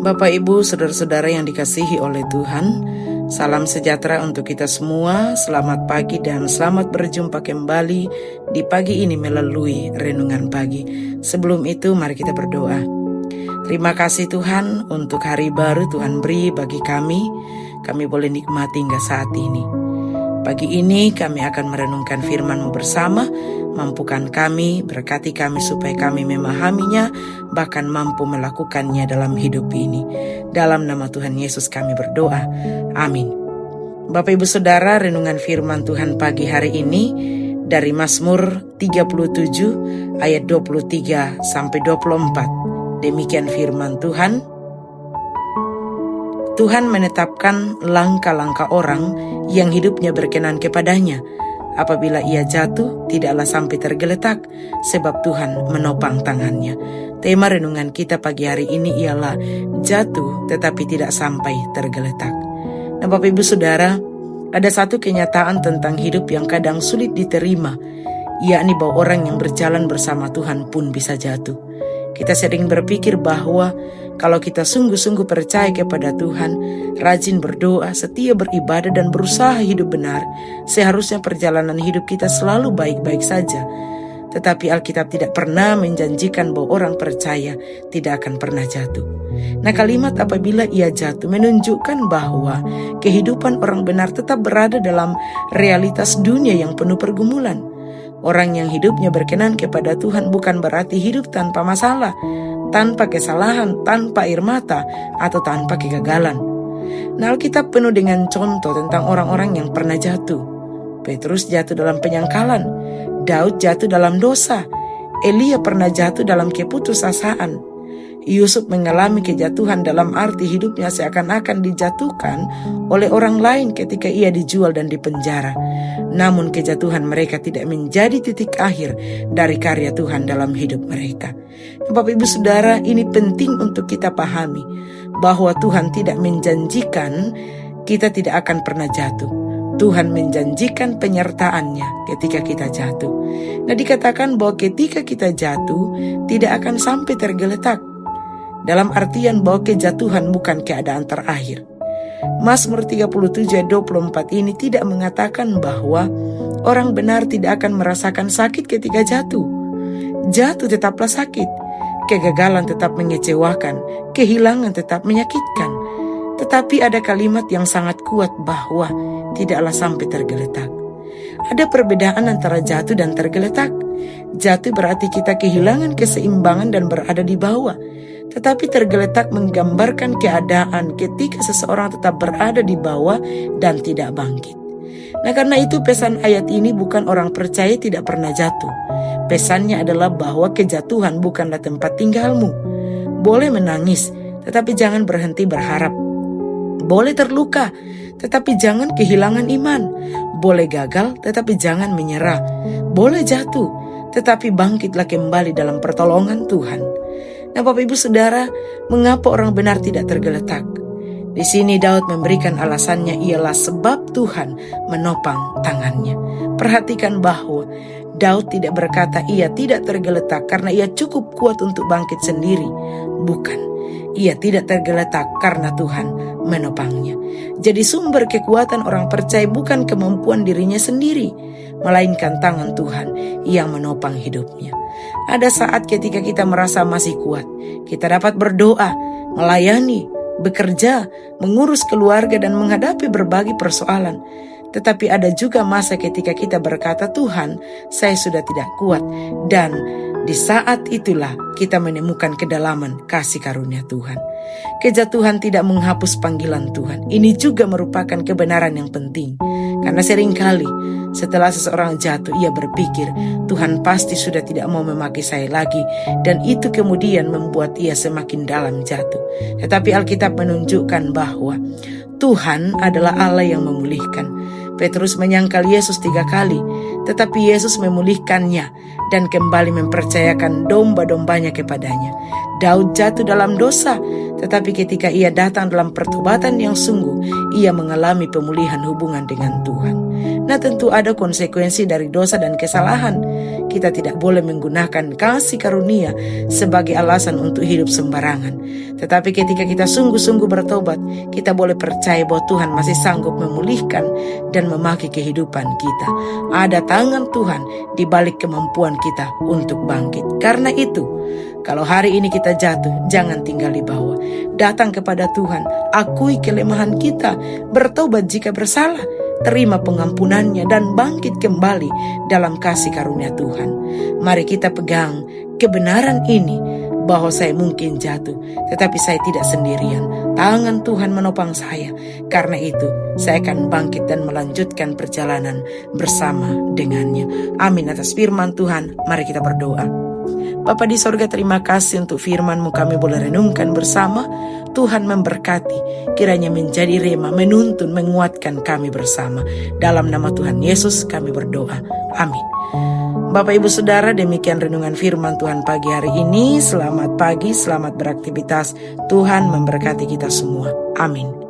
Bapak, Ibu, saudara-saudara yang dikasihi oleh Tuhan, salam sejahtera untuk kita semua. Selamat pagi dan selamat berjumpa kembali di pagi ini melalui renungan pagi. Sebelum itu, mari kita berdoa. Terima kasih Tuhan untuk hari baru Tuhan beri bagi kami. Kami boleh nikmati hingga saat ini. Pagi ini kami akan merenungkan firman-Mu bersama. Mampukan kami, berkati kami supaya kami memahaminya, bahkan mampu melakukannya dalam hidup ini. Dalam nama Tuhan Yesus kami berdoa. Amin. Bapak, Ibu, Saudara, renungan firman Tuhan pagi hari ini dari Mazmur 37 ayat 23 sampai 24. Demikian firman Tuhan. Tuhan menetapkan langkah-langkah orang yang hidupnya berkenan kepadanya. Apabila ia jatuh, tidaklah sampai tergeletak, sebab Tuhan menopang tangannya. Tema renungan kita pagi hari ini ialah jatuh tetapi tidak sampai tergeletak. Nah, Bapak, Ibu, Saudara, ada satu kenyataan tentang hidup yang kadang sulit diterima, yakni bahwa orang yang berjalan bersama Tuhan pun bisa jatuh. Kita sering berpikir bahwa kalau kita sungguh-sungguh percaya kepada Tuhan, rajin berdoa, setia beribadah dan berusaha hidup benar, seharusnya perjalanan hidup kita selalu baik-baik saja. Tetapi Alkitab tidak pernah menjanjikan bahwa orang percaya tidak akan pernah jatuh. Nah, kalimat apabila ia jatuh menunjukkan bahwa kehidupan orang benar tetap berada dalam realitas dunia yang penuh pergumulan. Orang yang hidupnya berkenan kepada Tuhan bukan berarti hidup tanpa masalah, tanpa kesalahan, tanpa air mata, atau tanpa kegagalan. Nah, Alkitab penuh dengan contoh tentang orang-orang yang pernah jatuh. Petrus jatuh dalam penyangkalan, Daud jatuh dalam dosa, Elia pernah jatuh dalam keputusasaan. Yusuf mengalami kejatuhan dalam arti hidupnya seakan-akan dijatuhkan oleh orang lain ketika ia dijual dan dipenjara. Namun kejatuhan mereka tidak menjadi titik akhir dari karya Tuhan dalam hidup mereka. Bapak, Ibu, Saudara, ini penting untuk kita pahami bahwa Tuhan tidak menjanjikan kita tidak akan pernah jatuh. Tuhan menjanjikan penyertaannya ketika kita jatuh. Nah, dikatakan bahwa ketika kita jatuh tidak akan sampai tergeletak. Dalam artian bahwa kejatuhan bukan keadaan terakhir. Mazmur 37 ayat 24 ini tidak mengatakan bahwa orang benar tidak akan merasakan sakit ketika jatuh. Jatuh tetaplah sakit, kegagalan tetap mengecewakan, kehilangan tetap menyakitkan. Tetapi ada kalimat yang sangat kuat bahwa tidaklah sampai tergeletak. Ada perbedaan antara jatuh dan tergeletak. Jatuh berarti kita kehilangan keseimbangan dan berada di bawah. Tetapi tergeletak menggambarkan keadaan ketika seseorang tetap berada di bawah dan tidak bangkit. Nah, karena itu pesan ayat ini bukan orang percaya tidak pernah jatuh. Pesannya adalah bahwa kejatuhan bukanlah tempat tinggalmu. Boleh menangis, tetapi jangan berhenti berharap. Boleh terluka, tetapi jangan kehilangan iman. Boleh gagal, tetapi jangan menyerah. Boleh jatuh, tetapi bangkitlah kembali dalam pertolongan Tuhan. Nah, Bapak, Ibu, Saudara, mengapa orang benar tidak tergeletak? Di sini Daud memberikan alasannya ialah sebab Tuhan menopang tangannya. Perhatikan bahwa Daud tidak berkata ia tidak tergeletak karena ia cukup kuat untuk bangkit sendiri. Bukan, ia tidak tergeletak karena Tuhan menopangnya. Jadi sumber kekuatan orang percaya bukan kemampuan dirinya sendiri, melainkan tangan Tuhan yang menopang hidupnya. Ada saat ketika kita merasa masih kuat, kita dapat berdoa, melayani, bekerja, mengurus keluarga dan menghadapi berbagai persoalan. Tetapi ada juga masa ketika kita berkata, Tuhan, saya sudah tidak kuat. Dan di saat itulah kita menemukan kedalaman kasih karunia Tuhan. Kejatuhan tidak menghapus panggilan Tuhan. Ini juga merupakan kebenaran yang penting. Karena seringkali setelah seseorang jatuh, ia berpikir, Tuhan pasti sudah tidak mau memakai saya lagi. Dan itu kemudian membuat ia semakin dalam jatuh. Tetapi Alkitab menunjukkan bahwa Tuhan adalah Allah yang memulihkan. Petrus menyangkal Yesus 3 kali, tetapi Yesus memulihkannya dan kembali mempercayakan domba-dombanya kepadanya. Daud jatuh dalam dosa, tetapi ketika ia datang dalam pertobatan yang sungguh, ia mengalami pemulihan hubungan dengan Tuhan. Nah, tentu ada konsekuensi dari dosa dan kesalahan. kita tidak boleh menggunakan kasih karunia sebagai alasan untuk hidup sembarangan. Tetapi ketika kita sungguh-sungguh bertobat, kita boleh percaya bahwa Tuhan masih sanggup memulihkan dan memakai kehidupan kita. Ada tangan Tuhan di balik kemampuan kita untuk bangkit. Karena itu, kalau hari ini kita jatuh, jangan tinggal di bawah. Datang kepada Tuhan, akui kelemahan kita, bertobat jika bersalah, terima pengampunannya dan bangkit kembali dalam kasih karunia Tuhan. Mari kita pegang kebenaran ini, bahwa saya mungkin jatuh, tetapi saya tidak sendirian. Tangan Tuhan menopang saya. Karena itu, saya akan bangkit dan melanjutkan perjalanan bersama dengannya. Amin. Atas firman Tuhan, mari kita berdoa. Bapa di sorga, terima kasih untuk firman-Mu kami boleh renungkan bersama. Tuhan memberkati, kiranya menjadi rema, menuntun, menguatkan kami bersama. Dalam nama Tuhan Yesus kami berdoa. Amin. Bapak Ibu Saudara, demikian renungan firman Tuhan pagi hari ini. Selamat pagi, selamat beraktivitas. Tuhan memberkati kita semua. Amin.